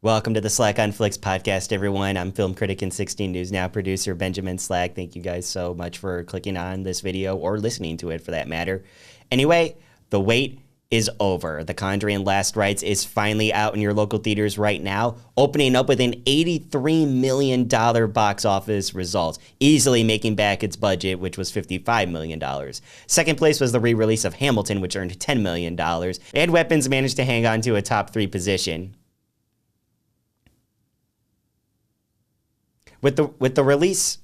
Welcome to the Slack on Flicks podcast, everyone. I'm film critic and 16 News Now producer Benjamin Slack. Thank you guys so much for clicking on this video or listening to it for that matter. Anyway, the wait is over. The Conjuring Last Rites is finally out in your local theaters right now, opening up with an $83 million box office results, easily making back its budget, which was $55 million. Second place was the re-release of Hamilton, which earned $10 million, and Weapons managed to hang on to a top 3 position. With the release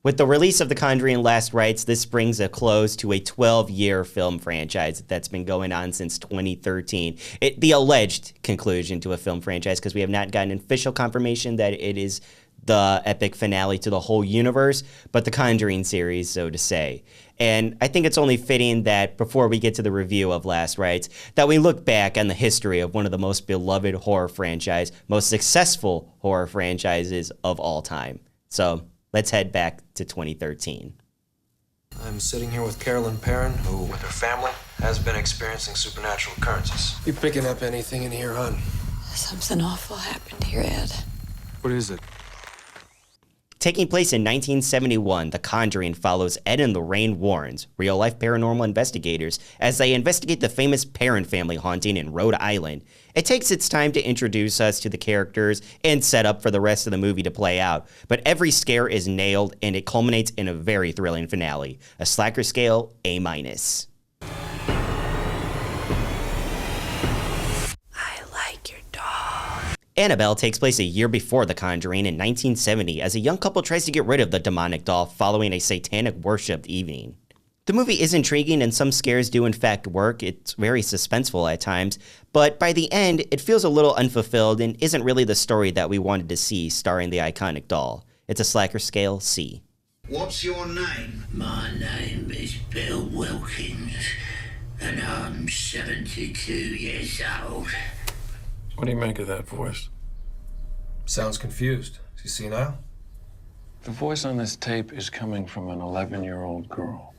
of The Conjuring Last Rites, this brings a close to a 12-year film franchise that's been going on since 2013. The alleged conclusion to a film franchise, because we have not gotten official confirmation that it is the epic finale to the whole universe, but the Conjuring series, so to say. And I think it's only fitting that before we get to the review of Last Rites, that we look back on the history of one of the most beloved horror franchise, most successful horror franchises of all time. So let's head back to 2013. I'm sitting here with Carolyn Perrin, who, with her family, has been experiencing supernatural occurrences. You picking up anything in here, hon? Something awful happened here, Ed. What is it? Taking place in 1971, The Conjuring follows Ed and Lorraine Warrens, real-life paranormal investigators, as they investigate the famous Perrin family haunting in Rhode Island. It takes its time to introduce us to the characters and set up for the rest of the movie to play out, but every scare is nailed and it culminates in a very thrilling finale. A slacker scale, A-. Annabelle takes place a year before The Conjuring in 1970 as a young couple tries to get rid of the demonic doll following a satanic worshipped evening. The movie is intriguing and some scares do in fact work. It's very suspenseful at times, but by the end, it feels a little unfulfilled and isn't really the story that we wanted to see starring the iconic doll. It's a slacker scale, C. What's your name? My name is Bill Wilkins, and I'm 72 years old. What do you make of that voice? Sounds confused. Is he senile? The voice on this tape is coming from an 11-year-old girl.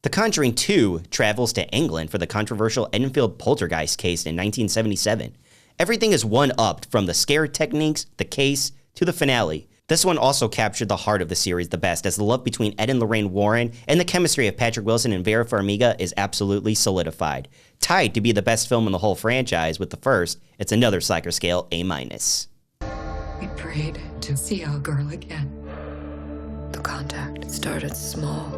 The Conjuring 2 travels to England for the controversial Enfield poltergeist case in 1977. Everything is one-upped from the scare techniques, the case, to the finale. This one also captured the heart of the series the best, as the love between Ed and Lorraine Warren and the chemistry of Patrick Wilson and Vera Farmiga is absolutely solidified. Tied to be the best film in the whole franchise with the first, it's another slacker scale, A-. We prayed to see our girl again. The contact started small,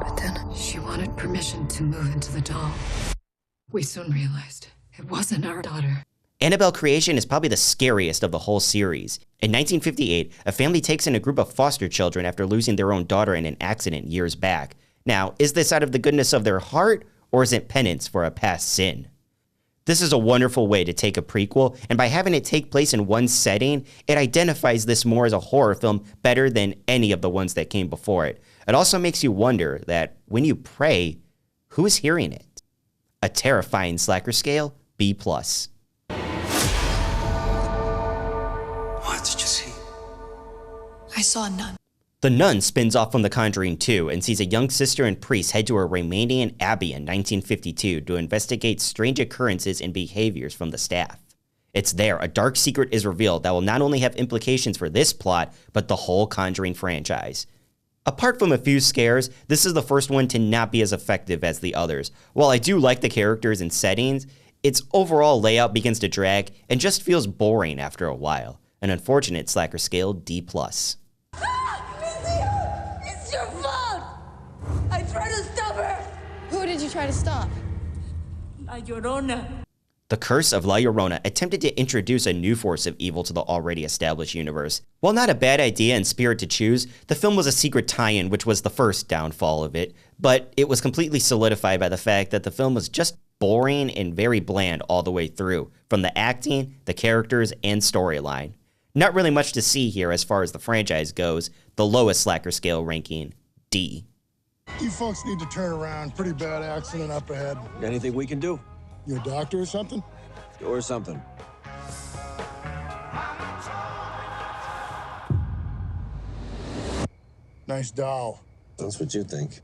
but then she wanted permission to move into the doll. We soon realized it wasn't our daughter. Annabelle creation is probably the scariest of the whole series. In 1958, a family takes in a group of foster children after losing their own daughter in an accident years back. Now, is this out of the goodness of their heart, or is it penance for a past sin? This is a wonderful way to take a prequel, and by having it take place in one setting, it identifies this more as a horror film better than any of the ones that came before it. It also makes you wonder that when you pray, who is hearing it? A terrifying slacker scale, B+. What did you see? I saw a nun. The Nun spins off from The Conjuring 2 and sees a young sister and priest head to a Romanian abbey in 1952 to investigate strange occurrences and behaviors from the staff. It's there a dark secret is revealed that will not only have implications for this plot, but the whole Conjuring franchise. Apart from a few scares, this is the first one to not be as effective as the others. While I do like the characters and settings, its overall layout begins to drag and just feels boring after a while. An unfortunate slacker scale, D+. It's your fault! I tried to stop her! Who did you try to stop? La Llorona. The Curse of La Llorona attempted to introduce a new force of evil to the already established universe. While not a bad idea and spirit to choose, the film was a secret tie-in, which was the first downfall of it, but it was completely solidified by the fact that the film was just boring and very bland all the way through, from the acting, the characters, and storyline. Not really much to see here as far as the franchise goes, the lowest slacker scale ranking, D. You folks need to turn around. Pretty bad accident up ahead. Anything we can do? You a doctor or something? Or something. Nice doll. That's what you think.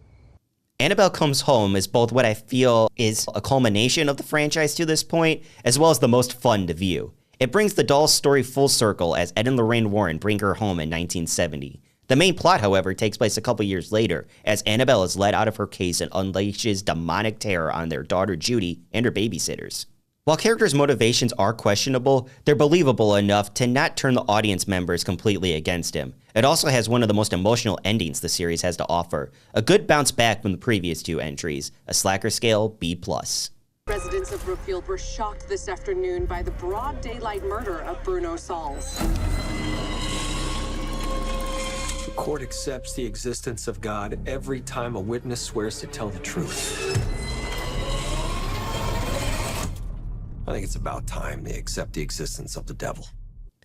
Annabelle Comes Home is both what I feel is a culmination of the franchise to this point, as well as the most fun to view. It brings the doll's story full circle as Ed and Lorraine Warren bring her home in 1970. The main plot, however, takes place a couple years later, as Annabelle is let out of her case and unleashes demonic terror on their daughter Judy and her babysitters. While characters' motivations are questionable, they're believable enough to not turn the audience members completely against him. It also has one of the most emotional endings the series has to offer, a good bounce back from the previous two entries, a slacker scale B+. Residents of Brookfield were shocked this afternoon by the broad daylight murder of Bruno Sauls. The court accepts the existence of God every time a witness swears to tell the truth. I think it's about time they accept the existence of the devil.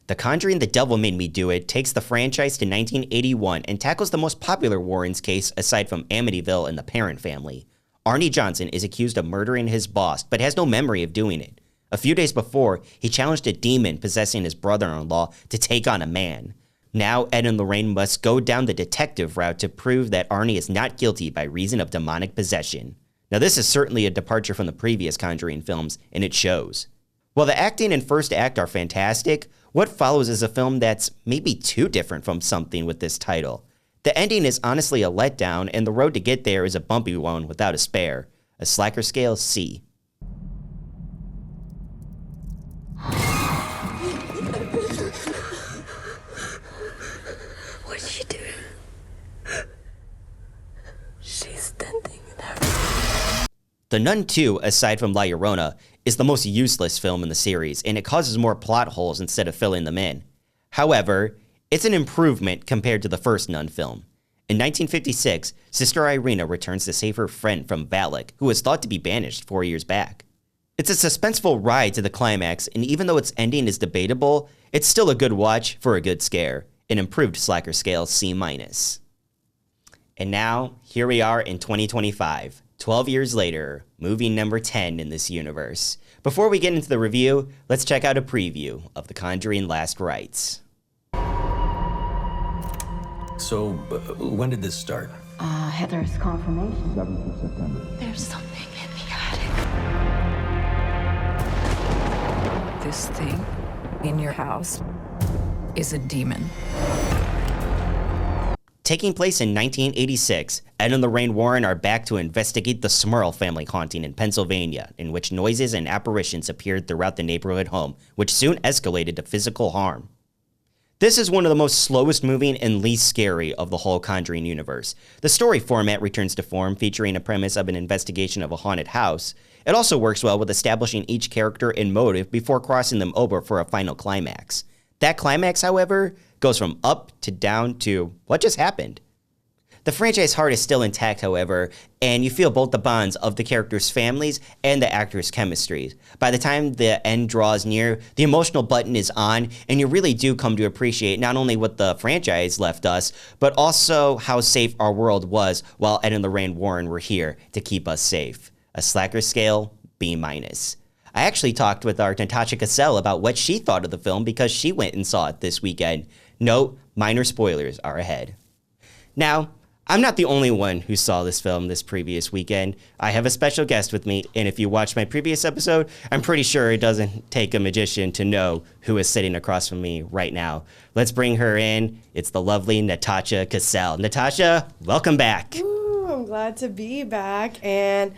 The Conjuring The Devil Made Me Do It takes the franchise to 1981 and tackles the most popular Warrens case aside from Amityville and the Parent Family. Arnie Johnson is accused of murdering his boss, but has no memory of doing it. A few days before, he challenged a demon possessing his brother-in-law to take on a man. Now, Ed and Lorraine must go down the detective route to prove that Arnie is not guilty by reason of demonic possession. Now, this is certainly a departure from the previous Conjuring films, and it shows. While the acting and first act are fantastic, what follows is a film that's maybe too different from something with this title. The ending is honestly a letdown, and the road to get there is a bumpy one without a spare. A slacker scale C. What's she doing? She's standing there. The Nun 2, aside from La Llorona, is the most useless film in the series, and it causes more plot holes instead of filling them in. However, it's an improvement compared to the first Nun film. In 1956, Sister Irina returns to save her friend from Valak, who was thought to be banished 4 years back. It's a suspenseful ride to the climax, and even though its ending is debatable, it's still a good watch for a good scare, an improved slacker scale C-. And now, here we are in 2025. 12 years later, movie number 10 in this universe. Before we get into the review, let's check out a preview of The Conjuring Last Rites. So, when did this start? Heather's confirmation. 7th of September. There's something in the attic. This thing in your house is a demon. Taking place in 1986, Ed and Lorraine Warren are back to investigate the Smurl family haunting in Pennsylvania, in which noises and apparitions appeared throughout the neighborhood home, which soon escalated to physical harm. This is one of the most slowest moving and least scary of the whole Conjuring universe. The story format returns to form, featuring a premise of an investigation of a haunted house. It also works well with establishing each character and motive before crossing them over for a final climax. That climax, however, goes from up to down to what just happened. The franchise heart is still intact, however, and you feel both the bonds of the characters' families and the actors' chemistry. By the time the end draws near, the emotional button is on, and you really do come to appreciate not only what the franchise left us, but also how safe our world was while Ed and Lorraine Warren were here to keep us safe. A slacker scale, B-. I actually talked with our Natacha Casal about what she thought of the film because she went and saw it this weekend. Note, minor spoilers are ahead. Now, I'm not the only one who saw this film this previous weekend. I have a special guest with me, and if you watched my previous episode, I'm pretty sure it doesn't take a magician to know who is sitting across from me right now. Let's bring her in. It's the lovely Natacha Casal. Natacha, welcome back. Ooh, I'm glad to be back, and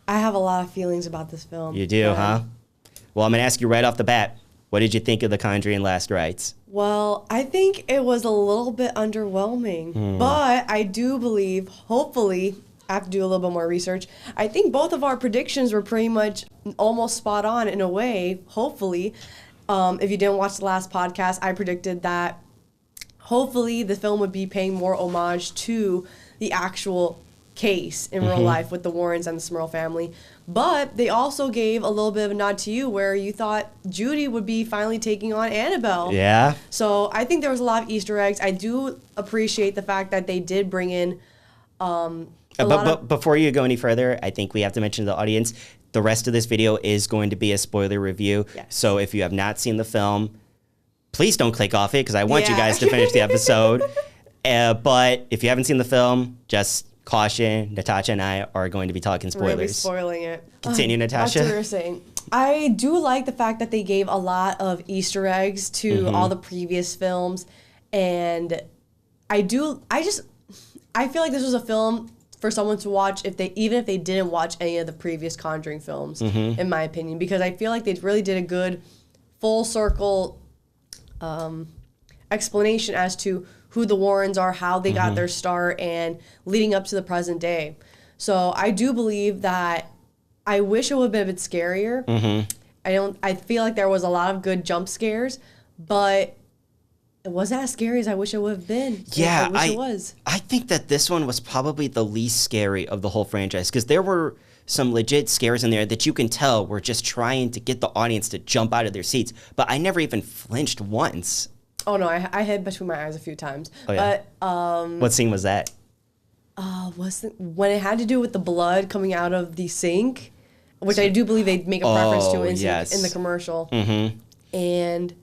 I have a lot of feelings about this film. You do, huh? Well, I'm going to ask you right off the bat, what did you think of The Conjuring Last Rites? Well, I think it was a little bit underwhelming, but I do believe, hopefully, I have to do a little bit more research. I think both of our predictions were pretty much almost spot on in a way, hopefully. If you didn't watch the last podcast, I predicted that hopefully the film would be paying more homage to the actual case in real life with the Warrens and the Smurl family. But they also gave a little bit of a nod to you where you thought Judy would be finally taking on Annabelle. Yeah. So I think there was a lot of Easter eggs. I do appreciate the fact that they did bring in But before you go any further, I think we have to mention to the audience, the rest of this video is going to be a spoiler review. Yes. So if you have not seen the film, please don't click off it because I want you guys to finish the episode. But if you haven't seen the film, just caution, Natacha and I are going to be talking spoilers. We're going to be spoiling it. Continue, Natasha. That's what we were saying. I do like the fact that they gave a lot of Easter eggs to all the previous films. And I feel like this was a film for someone to watch even if they didn't watch any of the previous Conjuring films, in my opinion, because I feel like they really did a good full circle explanation as to who the Warrens are, how they got their start, and leading up to the present day. So I do believe that I wish it would have been a bit scarier. I feel like there was a lot of good jump scares, but it wasn't as scary as I wish it would have been. Yeah, I wish it was. I think that this one was probably the least scary of the whole franchise, because there were some legit scares in there that you can tell were just trying to get the audience to jump out of their seats. But I never even flinched once. Oh no, I hid between my eyes a few times. Oh, yeah. But what scene was that? When it had to do with the blood coming out of the sink, which I do believe they make a reference to in the commercial. And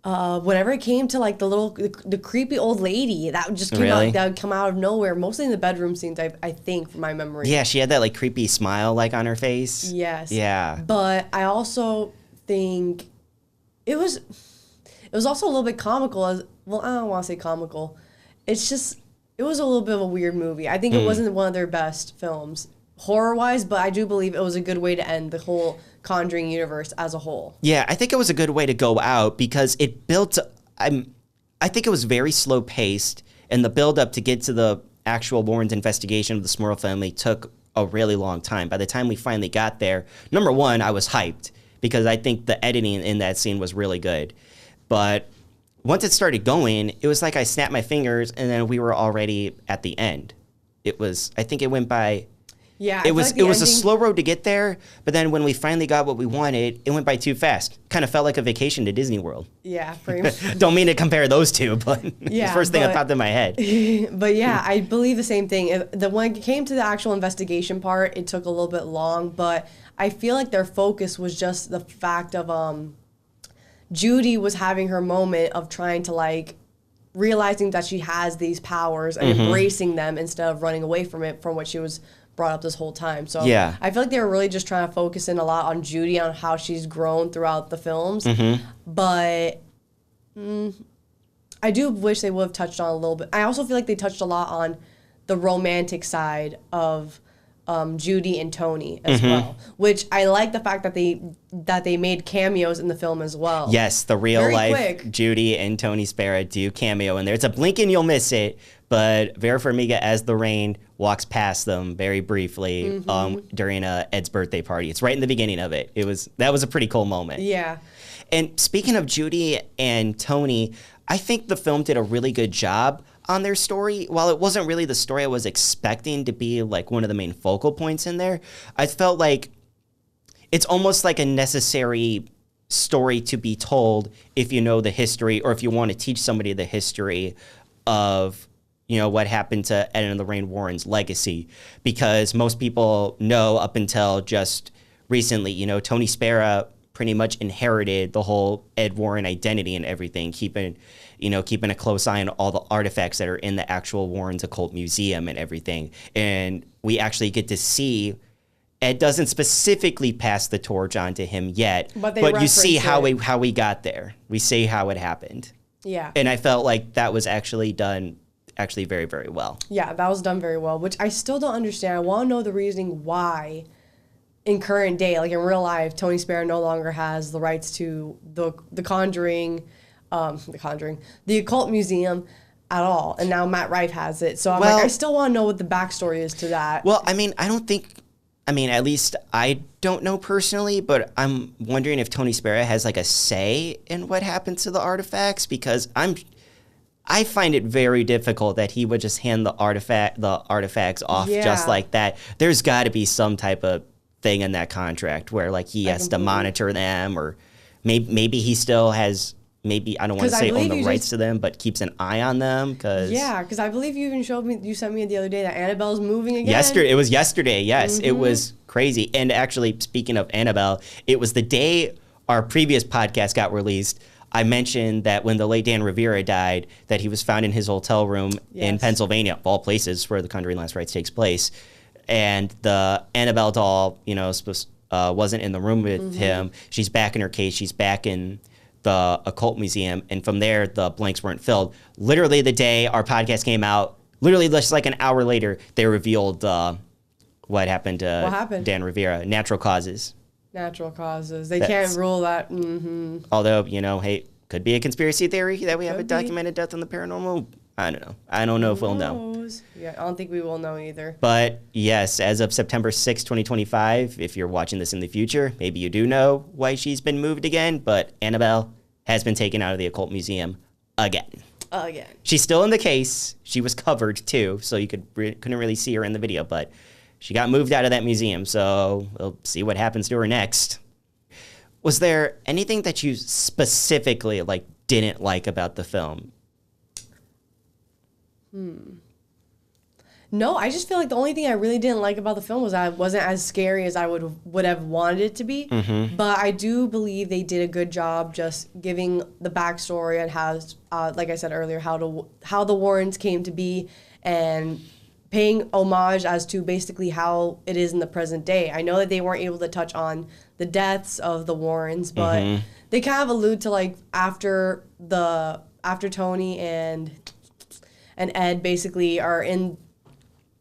whenever it came to like the creepy old lady that just came out, that would come out of nowhere, mostly in the bedroom scenes, I think, from my memory. Yeah, she had that like creepy smile like on her face. Yes. Yeah. But I also think it was also a little bit comical. I don't want to say comical. It was a little bit of a weird movie. I think it wasn't one of their best films horror-wise, but I do believe it was a good way to end the whole Conjuring universe as a whole. Yeah, I think it was a good way to go out because it built... I think it was very slow-paced, and the build-up to get to the actual Warren's investigation of the Smurl family took a really long time. By the time we finally got there, number one, I was hyped because I think the editing in that scene was really good. But once it started going, it was like I snapped my fingers, and then we were already at the end. I think it went by... Yeah, it was a slow road to get there, but then when we finally got what we wanted, it went by too fast. Kind of felt like a vacation to Disney World. Yeah, pretty much. Don't mean to compare those two, but yeah, the first thing that popped in my head. But yeah, I believe the same thing. When it came to the actual investigation part, it took a little bit long, but I feel like their focus was just the fact of Judy was having her moment of trying to like realizing that she has these powers and embracing them instead of running away from it, from what she was brought up this whole time. So yeah. I feel like they were really just trying to focus in a lot on Judy, on how she's grown throughout the films. But I do wish they would have touched on a little bit. I also feel like they touched a lot on the romantic side of Judy and Tony as well, which I like the fact that they made cameos in the film as well. Yes, the real life Judy and Tony Spera do cameo in there. It's a blink and you'll miss it, but Vera Farmiga as the Rain walks past them very briefly during Ed's birthday party. It's right in the beginning of it. That was a pretty cool moment. Yeah. And speaking of Judy and Tony, I think the film did a really good job on their story. While it wasn't really the story I was expecting to be like one of the main focal points in there, I felt like it's almost like a necessary story to be told if you know the history, or if you want to teach somebody the history of, you know, what happened to Ed and Lorraine Warren's legacy. Because most people know up until just recently, you know, Tony Spera pretty much inherited the whole Ed Warren identity and everything, keeping a close eye on all the artifacts that are in the actual Warren's Occult Museum and everything. And we actually get to see, Ed doesn't specifically pass the torch on to him yet, but you see how we got there. We see how it happened. Yeah. And I felt like that was actually done very, very well. Yeah, that was done very well, which I still don't understand. I want to know the reasoning why in current day, like in real life, Tony Spera no longer has the rights to the Occult Museum at all, and now Matt Rife has it. So I still want to know what the backstory is to that. Well, at least I don't know personally, but I'm wondering if Tony Spera has like a say in what happened to the artifacts, because I find it very difficult that he would just hand the artifacts off just like that. There's got to be some type of thing in that contract where like he has to monitor them, or maybe he still has. Maybe, I don't want to say own the rights to them, but keeps an eye on them. Because I believe you even you sent me the other day that Annabelle's moving again. It was yesterday, yes. It was crazy. And actually, speaking of Annabelle, it was the day our previous podcast got released. I mentioned that when the late Dan Rivera died, that he was found in his hotel room in Pennsylvania, of all places where the Conjuring Last Rites takes place. And the Annabelle doll, wasn't in the room with him. She's back in her case. She's back in the occult museum. And from there, the blanks weren't filled. Literally the day our podcast came out, literally just like an hour later, they revealed what happened to Dan Rivera. Natural causes. Natural causes. They can't rule that. Mm-hmm. Although, hey, could be a conspiracy theory that we have a documented death in the paranormal. I don't know. I don't know if we'll know. Yeah, I don't think we will know either. But yes, as of September 6, 2025, if you're watching this in the future, maybe you do know why she's been moved again, but Annabelle has been taken out of the occult museum again. She's still in the case. She was covered too, so you couldn't really see her in the video, but she got moved out of that museum, so we'll see what happens to her next. Was there anything that you specifically didn't like about the film? No, I just feel like the only thing I really didn't like about the film was that it wasn't as scary as I would have wanted it to be. But I do believe they did a good job just giving the backstory and how, like I said earlier, how the Warrens came to be and paying homage as to basically how it is in the present day. I know that they weren't able to touch on the deaths of the Warrens, but they kind of allude to after Tony and Ed basically are in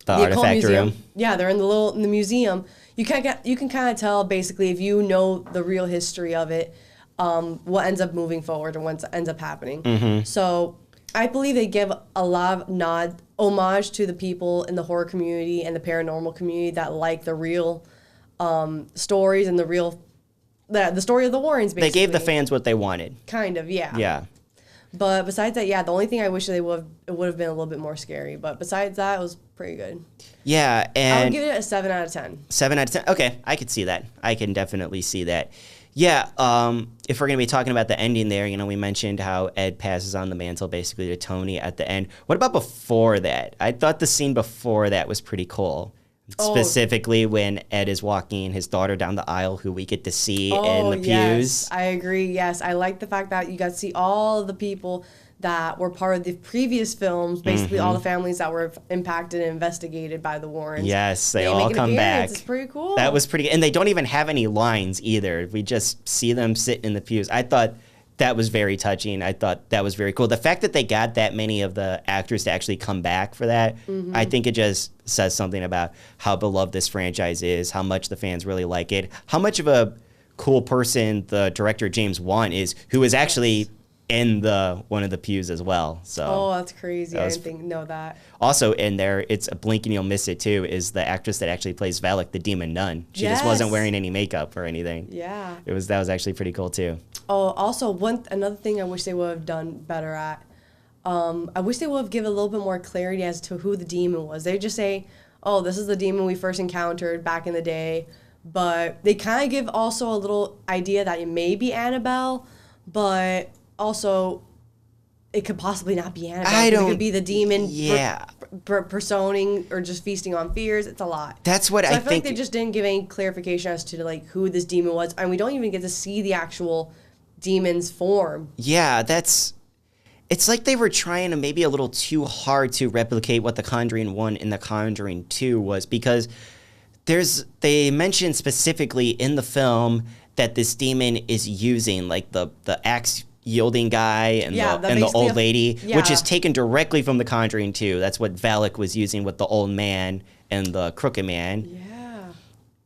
the artifact room. Yeah, they're in the museum. You can kind of tell basically if you know the real history of it, what ends up moving forward and what ends up happening. So I believe they give a lot of homage to the people in the horror community and the paranormal community that like the real stories and the story of the Warrens, basically. They gave the fans what they wanted. Kind of, yeah. Yeah. But besides that, the only thing I wish it would have been a little bit more scary. But besides that, it was pretty good. Yeah, and I would give it a 7 out of 10. 7 out of 10. Okay, I could see that. I can definitely see that. Yeah, if we're going to be talking about the ending there, we mentioned how Ed passes on the mantle basically to Tony at the end. What about before that? I thought the scene before that was pretty cool. Specifically when Ed is walking his daughter down the aisle, who we get to see in the pews. Yes, I agree. Yes, I like the fact that you got to see all of the people that were part of the previous films, basically all the families that were impacted and investigated by the Warrens. Yes, they all come back. It's pretty cool. That was pretty, and they don't even have any lines either. We just see them sitting in the pews. I thought that was very touching. I thought that was very cool. The fact that they got that many of the actors to actually come back for that, I think it just says something about how beloved this franchise is, how much the fans really like it, how much of a cool person the director James Wan is, who is actually in one of the pews as well. So that's crazy. I didn't know that. Also in there, it's a blink and you'll miss it too, is the actress that actually plays Valak, the demon nun. She just wasn't wearing any makeup or anything. Yeah. That was actually pretty cool too. Oh, also another thing I wish they would have done better at. I wish they would have given a little bit more clarity as to who the demon was. They just say, "Oh, this is the demon we first encountered back in the day," but they kind of give also a little idea that it may be Annabelle, but also it could possibly not be Annabelle. It could be the demon personing or just feasting on fears. It's a lot. That's what I think. I feel like they just didn't give any clarification as to who this demon was, and we don't even get to see the actual demon's form. Yeah, it's like they were trying to maybe a little too hard to replicate what the Conjuring 1 and the Conjuring 2 was, because they mentioned specifically in the film that this demon is using the axe yielding guy and the old lady, which is taken directly from the Conjuring 2. That's what Valak was using with the old man and the crooked man.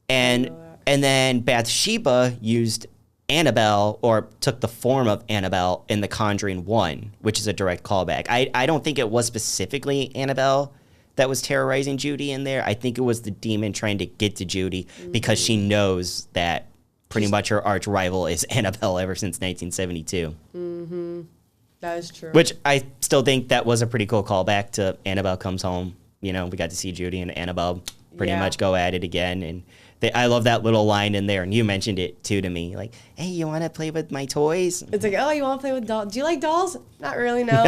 Yeah. And then Bathsheba used Annabelle, or took the form of Annabelle in the Conjuring 1, which is a direct callback. I don't think it was specifically Annabelle that was terrorizing Judy in there. I think it was the demon trying to get to Judy because she knows that pretty much her arch rival is Annabelle ever since 1972. Mm-hmm. That is true. Which I still think that was a pretty cool callback to Annabelle Comes Home. We got to see Judy and Annabelle pretty much go at it again. And I love that little line in there. And you mentioned it too to me. Hey, you want to play with my toys? It's oh, you want to play with dolls? Do you like dolls? Not really, no.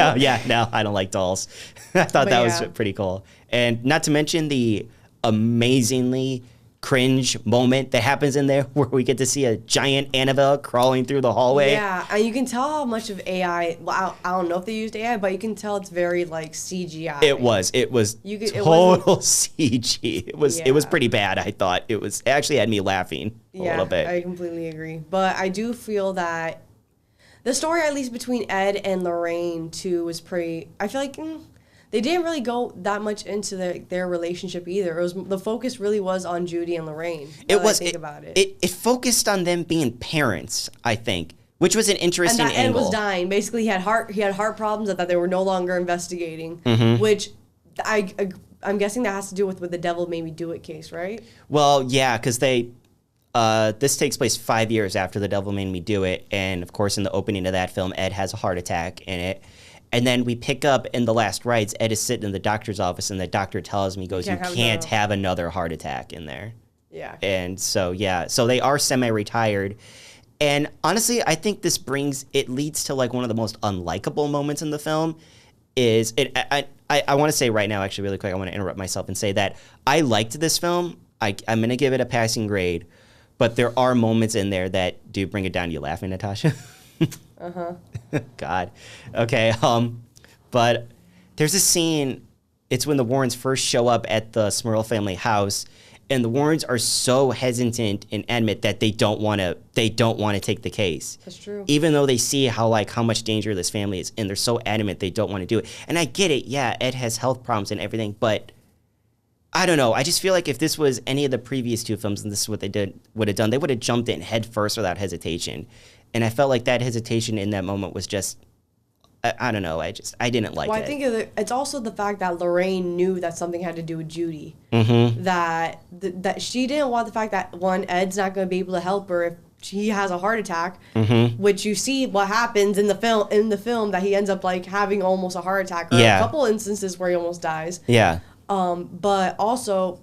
No, I don't like dolls. I thought that was pretty cool. And not to mention the amazingly cringe moment that happens in there where we get to see a giant Annabelle crawling through the hallway. Yeah, and you can tell how much of AI. Well, I don't know if they used AI, but you can tell it's very like CGI. It was total CG. It was pretty bad. I thought it actually had me laughing a little bit. I completely agree. But I do feel that the story, at least between Ed and Lorraine too, was pretty. I feel like. They didn't really go that much into their relationship either. The focus really was on Judy and Lorraine. It focused on them being parents, I think, which was an interesting angle. And Ed was dying. Basically, he had heart problems that they were no longer investigating. Which I'm guessing that has to do with the Devil Made Me Do It case, right? Well, yeah, because this takes place 5 years after The Devil Made Me Do It, and of course, in the opening of that film, Ed has a heart attack in it. And then we pick up in The Last Rites, Ed is sitting in the doctor's office, and the doctor tells me, you can't have another heart attack in there. Yeah. And so they are semi-retired. And honestly, I think it leads to like one of the most unlikable moments in the film. I want to say right now, actually, really quick, I want to interrupt myself and say that I liked this film. I'm going to give it a passing grade, but there are moments in there that do bring it down. You laughing, Natasha? God. Okay. But there's a scene. It's when the Warrens first show up at the Smurl family house, and the Warrens are so hesitant and admit that they don't want to take the case. That's true. Even though they see how much danger this family is, and they're so adamant they don't want to do it. And I get it. Yeah, Ed has health problems and everything, but I don't know. I just feel like if this was any of the previous two films and this is what they would have done, they would have jumped in head first without hesitation. And I felt like that hesitation in that moment was just, I don't know. I didn't like it. Well, I think it's also the fact that Lorraine knew that something had to do with Judy. That she didn't want the fact that, one, Ed's not going to be able to help her if he has a heart attack, which you see what happens in the film that he ends up like having almost a heart attack, or a couple instances where he almost dies. Yeah. But also,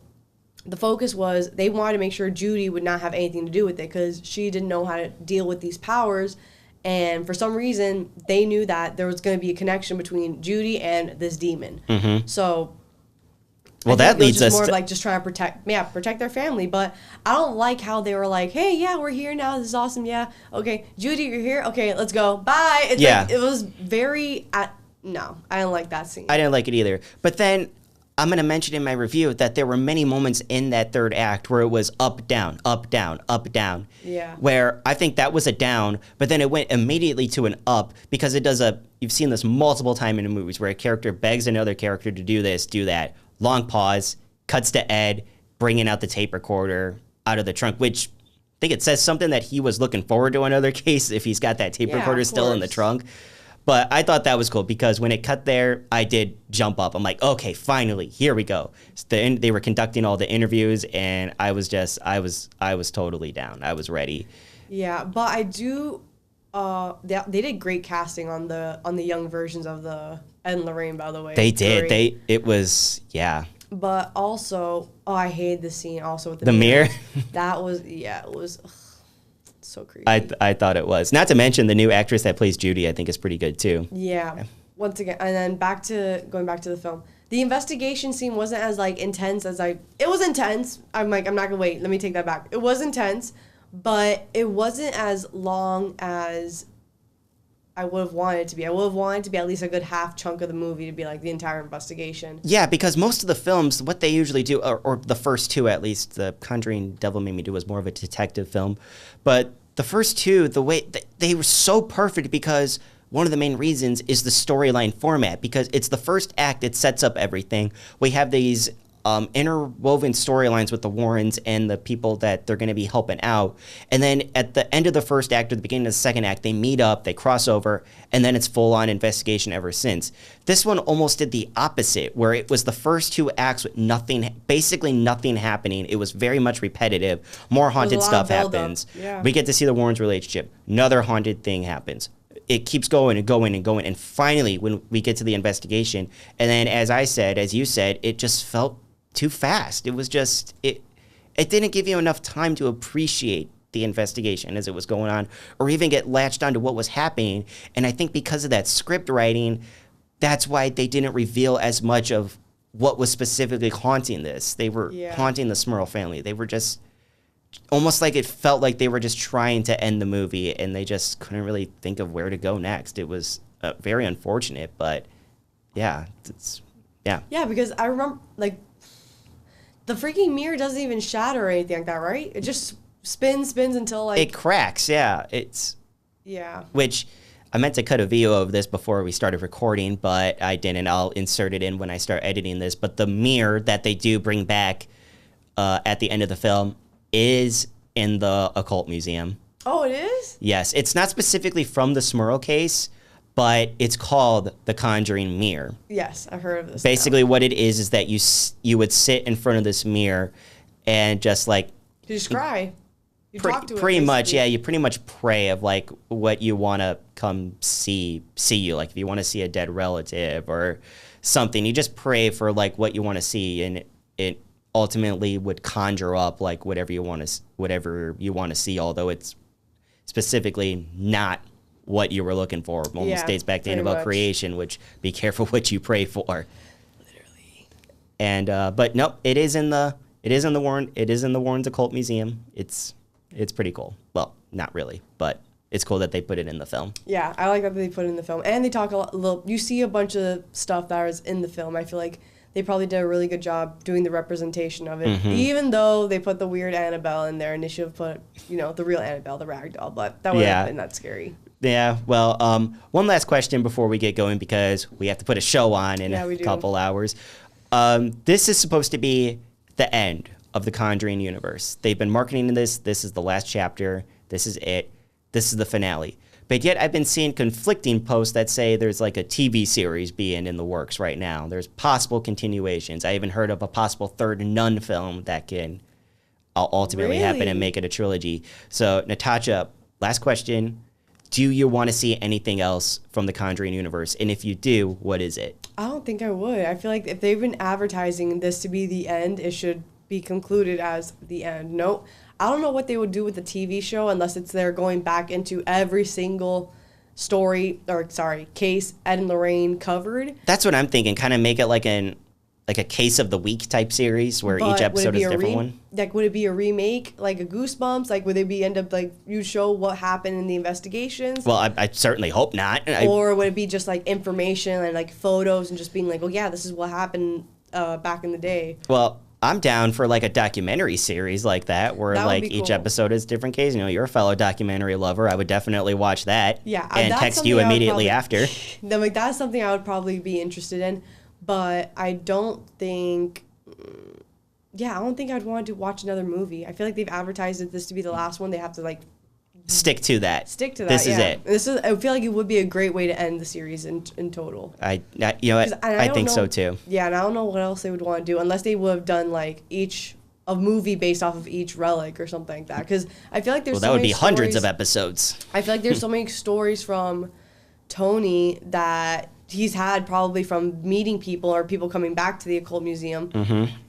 the focus was they wanted to make sure Judy would not have anything to do with it because she didn't know how to deal with these powers. And for some reason, they knew that there was going to be a connection between Judy and this demon. So, well, that leads us more of like just trying to protect their family. But I don't like how they were like, "Hey, yeah, we're here now. This is awesome. Yeah, okay, Judy, you're here. Okay, let's go. Bye." It was very. No, I didn't like that scene. I didn't like it either. But then I'm going to mention in my review that there were many moments in that third act where it was up, down, up, down, up, down. Yeah. Where I think that was a down, but then it went immediately to an up because it does you've seen this multiple times in movies where a character begs another character to do this, do that. Long pause, cuts to Ed, bringing out the tape recorder out of the trunk, which I think it says something that he was looking forward to another case if he's got that tape recorder still in the trunk. But I thought that was cool because when it cut there, I did jump up. I'm like, okay, finally, here we go. They were conducting all the interviews, and I was totally down. I was ready. Yeah, but I do. They did great casting on the young versions of the Ed and Lorraine. By the way, they did. It was. But also, I hated the scene also with the mirror. That was it was. So creepy. I thought it was. Not to mention the new actress that plays Judy, I think is pretty good too. Yeah. Once again, and then going back to the film. The investigation scene wasn't as like intense as it was intense. I'm not gonna wait. Let me take that back. It was intense, but it wasn't as long as I would have wanted it to be. I would have wanted it to be at least a good half chunk of the movie to be like the entire investigation. Yeah, because most of the films, what they usually do, or the first two at least, the Conjuring Devil Made Me Do was more of a detective film, but the first two, the way they were so perfect because one of the main reasons is the storyline format because it's the first act, it sets up everything. We have these interwoven storylines with the Warrens and the people that they're going to be helping out. And then at the end of the first act or the beginning of the second act, they meet up, they cross over, and then it's full-on investigation ever since. This one almost did the opposite, where it was the first two acts with basically nothing happening. It was very much repetitive. More haunted stuff happens. Yeah. We get to see the Warrens' relationship. Another haunted thing happens. It keeps going and going and going. And finally, when we get to the investigation, and then as you said, it just felt too fast. It was just, it didn't give you enough time to appreciate the investigation as it was going on or even get latched onto what was happening. And I think because of that script writing, that's why they didn't reveal as much of what was specifically haunting this. They were haunting the Smurl family. They were just almost like it felt like they were just trying to end the movie, and they just couldn't really think of where to go next. It was very unfortunate, but yeah, Yeah, because I remember, like, the freaking mirror doesn't even shatter or anything like that, right? It just spins until, like... It cracks, yeah. Yeah. Which, I meant to cut a video of this before we started recording, but I didn't. I'll insert it in when I start editing this. But the mirror that they do bring back at the end of the film is in the Occult Museum. Oh, it is? Yes. It's not specifically from the Smurl case, but it's called the Conjuring Mirror. Yes, I've heard of this. Basically, what it is that you would sit in front of this mirror and just like... You just cry. You talk to it. Pretty much, yeah. You pretty much pray of like what you want to come see you. Like if you want to see a dead relative or something, you just pray for like what you want to see, and it ultimately would conjure up like whatever you want to see. Although it's specifically not what you were looking for. Almost dates back to Annabelle creation, which be careful what you pray for. Literally. And but no, it is in the Warren's Occult Museum. It's pretty cool. Well, not really, but it's cool that they put it in the film. Yeah, I like that they put it in the film, and they talk a lot. You see a bunch of stuff that is in the film. I feel like they probably did a really good job doing the representation of it, even though they put the weird Annabelle in there, and they should have put the real Annabelle, the rag doll, but that would have been that scary. Yeah, well, one last question before we get going, because we have to put a show on in a couple hours. This is supposed to be the end of the Conjuring universe. They've been marketing this. This is the last chapter. This is it. This is the finale. But yet I've been seeing conflicting posts that say there's like a TV series being in the works right now. There's possible continuations. I even heard of a possible third Nun film that can ultimately happen and make it a trilogy. So, Natacha, last question. Do you want to see anything else from the Conjuring universe? And if you do, what is it? I don't think I would. I feel like if they've been advertising this to be the end, it should be concluded as the end. Nope. I don't know what they would do with the TV show unless it's they're going back into every single case Ed and Lorraine covered. That's what I'm thinking. Kind of make it like a case of the week type series where each episode is a different one. Like, would it be a remake, like a Goosebumps? Like, would it be you show what happened in the investigations? Well, I certainly hope not. Or would it be just like information and like photos and just being like, oh yeah, this is what happened back in the day? Well, I'm down for like a documentary series like that where like each episode is a different case. You're a fellow documentary lover. I would definitely watch that. Yeah, and text you immediately after. That's something I would probably be interested in. But I don't think I'd want to watch another movie. I feel like they've advertised this to be the last one. They have to like stick to that. This is it. I feel like it would be a great way to end the series in total. I think so too. Yeah, and I don't know what else they would want to do unless they would have done like a movie based off of each relic or something like that. Because I feel like there's that would be hundreds of episodes. I feel like there's so many stories from Tony that he's had probably from meeting people or people coming back to the Occult Museum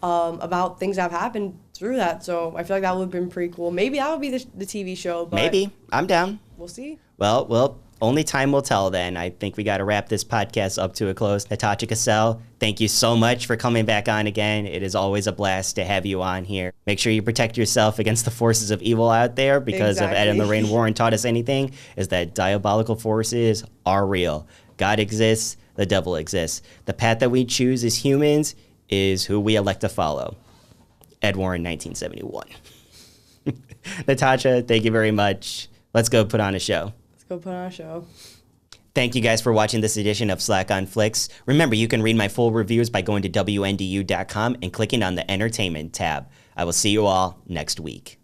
about things that have happened through that. So I feel like that would have been pretty cool. Maybe that would be the TV show. But maybe. I'm down. We'll see. Well, only time will tell then. I think we got to wrap this podcast up to a close. Natacha Casal, thank you so much for coming back on again. It is always a blast to have you on here. Make sure you protect yourself against the forces of evil out there, because if Ed and Lorraine Warren taught us anything, is that diabolical forces are real. God exists, the devil exists. The path that we choose as humans is who we elect to follow. Ed Warren, 1971. Natacha, thank you very much. Let's go put on a show. Thank you guys for watching this edition of Slack on Flicks. Remember, you can read my full reviews by going to WNDU.com and clicking on the Entertainment tab. I will see you all next week.